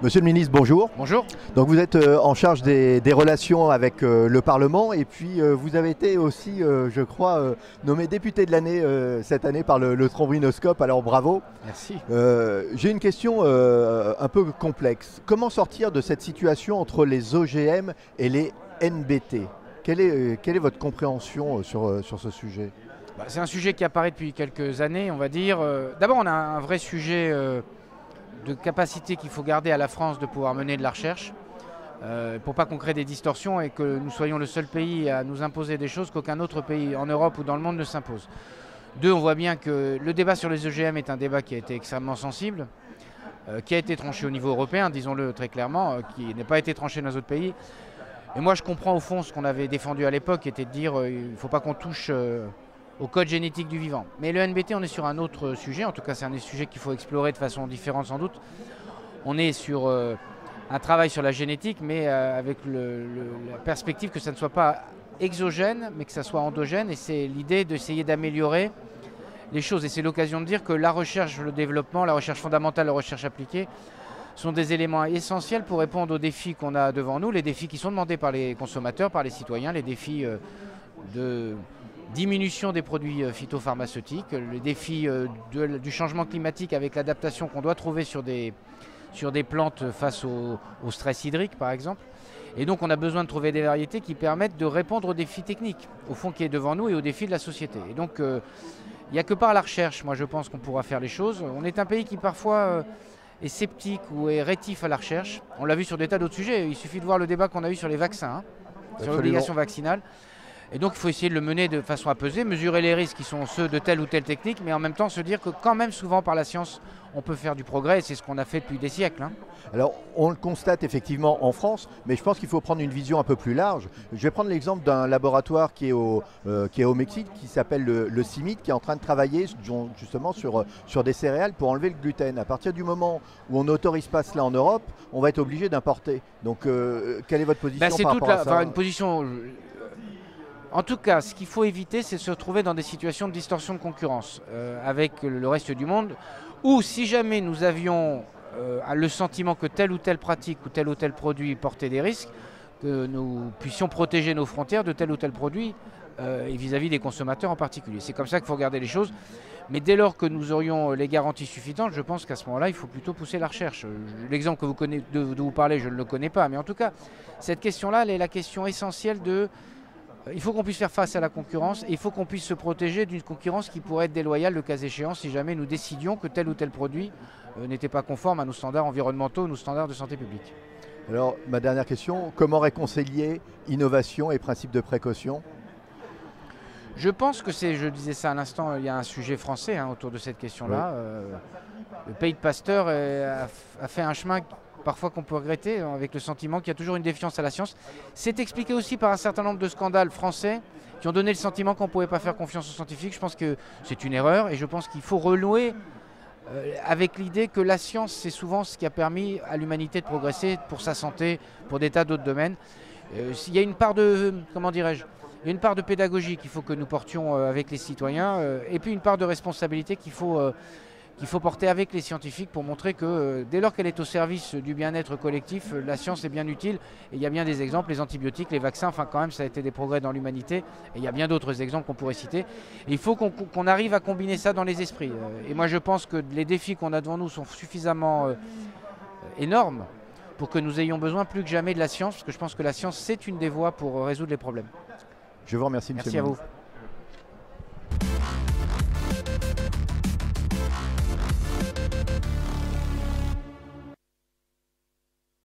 Monsieur le ministre, bonjour. Bonjour. Donc vous êtes en charge des relations avec le Parlement et puis vous avez été aussi, je crois, nommé député de l'année cette année par le Trombinoscope, alors bravo. Merci. J'ai une question un peu complexe. Comment sortir de cette situation entre les OGM et les NBT? Quelle est votre compréhension sur ce sujet? C'est un sujet qui apparaît depuis quelques années, on va dire. D'abord, on a un vrai sujet de capacité qu'il faut garder à la France de pouvoir mener de la recherche pour pas qu'on crée des distorsions et que nous soyons le seul pays à nous imposer des choses qu'aucun autre pays en Europe ou dans le monde ne s'impose. Deux, on voit bien que le débat sur les OGM est un débat qui a été extrêmement sensible, qui a été tranché au niveau européen, disons-le très clairement, qui n'a pas été tranché dans les autres pays. Et moi, je comprends au fond ce qu'on avait défendu à l'époque, qui était de dire il ne faut pas qu'on touche au code génétique du vivant. Mais le NBT, on est sur un autre sujet, en tout cas c'est un des sujets qu'il faut explorer de façon différente sans doute. On est sur un travail sur la génétique, mais avec la perspective que ça ne soit pas exogène, mais que ça soit endogène, et c'est l'idée d'essayer d'améliorer les choses. Et c'est l'occasion de dire que la recherche, le développement, la recherche fondamentale, la recherche appliquée, sont des éléments essentiels pour répondre aux défis qu'on a devant nous, les défis qui sont demandés par les consommateurs, par les citoyens, les défis de diminution des produits phytopharmaceutiques, les défis du changement climatique avec l'adaptation qu'on doit trouver sur des plantes face au stress hydrique par exemple. Et donc on a besoin de trouver des variétés qui permettent de répondre aux défis techniques, au fond qui est devant nous et aux défis de la société. Et donc il n'y a que par la recherche, moi je pense qu'on pourra faire les choses. On est un pays qui parfois est sceptique ou est rétif à la recherche. On l'a vu sur des tas d'autres sujets, il suffit de voir le débat qu'on a eu sur les vaccins, sur l'obligation vaccinale. Et donc il faut essayer de le mener de façon apaisée, mesurer les risques qui sont ceux de telle ou telle technique, mais en même temps se dire que quand même souvent par la science on peut faire du progrès, et c'est ce qu'on a fait depuis des siècles. Alors on le constate effectivement en France, mais je pense qu'il faut prendre une vision un peu plus large. Je vais prendre l'exemple d'un laboratoire qui est au Mexique, qui s'appelle le CIMID, qui est en train de travailler justement sur des céréales pour enlever le gluten. À partir du moment où on n'autorise pas cela en Europe, on va être obligé d'importer. Donc quelle est votre position par rapport à ça? Une position... En tout cas, ce qu'il faut éviter, c'est de se retrouver dans des situations de distorsion de concurrence avec le reste du monde, ou si jamais nous avions le sentiment que telle ou telle pratique ou tel produit portait des risques, que nous puissions protéger nos frontières de tel ou tel produit et vis-à-vis des consommateurs en particulier. C'est comme ça qu'il faut regarder les choses. Mais dès lors que nous aurions les garanties suffisantes, je pense qu'à ce moment-là, il faut plutôt pousser la recherche. L'exemple que vous connaissez, de vous parlez, je ne le connais pas. Mais en tout cas, cette question-là, elle est la question essentielle de... Il faut qu'on puisse faire face à la concurrence et il faut qu'on puisse se protéger d'une concurrence qui pourrait être déloyale le cas échéant si jamais nous décidions que tel ou tel produit n'était pas conforme à nos standards environnementaux, nos standards de santé publique. Alors ma dernière question, comment réconcilier innovation et principe de précaution? Je pense que c'est, je disais ça à l'instant, il y a un sujet français autour de cette question-là. Oui. Le pays de Pasteur a fait un chemin parfois qu'on peut regretter, avec le sentiment qu'il y a toujours une défiance à la science. C'est expliqué aussi par un certain nombre de scandales français qui ont donné le sentiment qu'on ne pouvait pas faire confiance aux scientifiques. Je pense que c'est une erreur et je pense qu'il faut renouer avec l'idée que la science, c'est souvent ce qui a permis à l'humanité de progresser pour sa santé, pour des tas d'autres domaines. Il y a une part de, comment dirais-je, il y a une part de pédagogie qu'il faut que nous portions avec les citoyens et puis une part de responsabilité qu'il faut porter avec les scientifiques pour montrer que dès lors qu'elle est au service du bien-être collectif, la science est bien utile. Et il y a bien des exemples, les antibiotiques, les vaccins, enfin quand même ça a été des progrès dans l'humanité. Et il y a bien d'autres exemples qu'on pourrait citer. Et il faut qu'on arrive à combiner ça dans les esprits. Et moi je pense que les défis qu'on a devant nous sont suffisamment énormes pour que nous ayons besoin plus que jamais de la science, parce que je pense que la science c'est une des voies pour résoudre les problèmes. Je vous remercie, monsieur. Merci à vous.